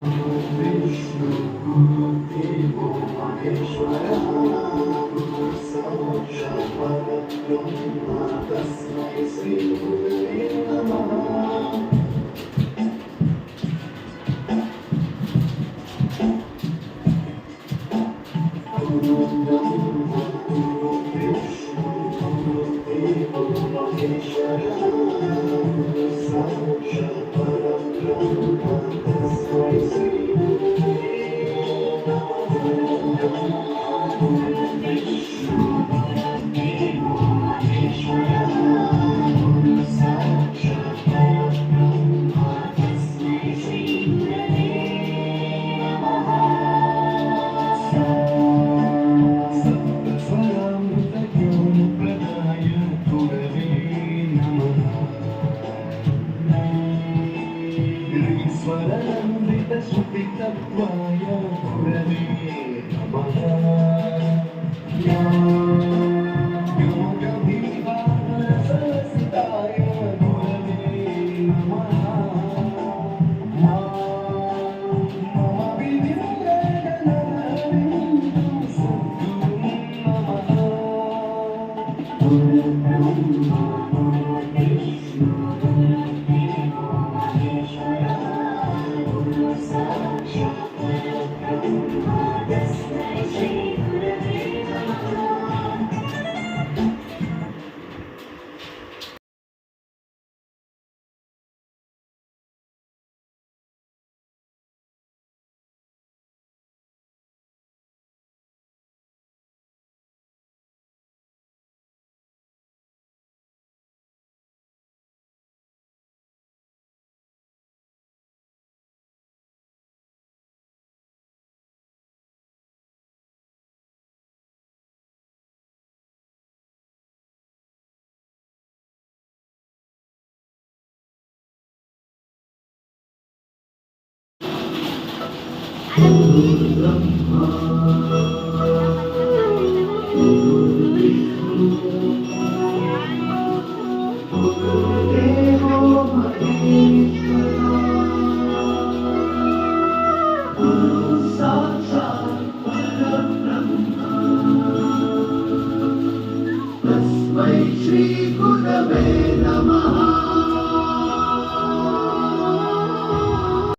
Vishnu Devo Maheshwara Sakshat Parabrahma Tasmai Shri Gurave Namaha. Guru Brahma Guru Vishnu Guru Devo Maheshwara Sakshat Parabrahma Tasmai Shri Tत्वाय गुरवे नमः योगविहारसरसिताय गुरवे नमः मम विधिर्गणनविन्दु सद्गुरुं नमः गुरुब्रह्मा गुरुर्विष्णु गुरुर्देवो महेश्वरः Brahma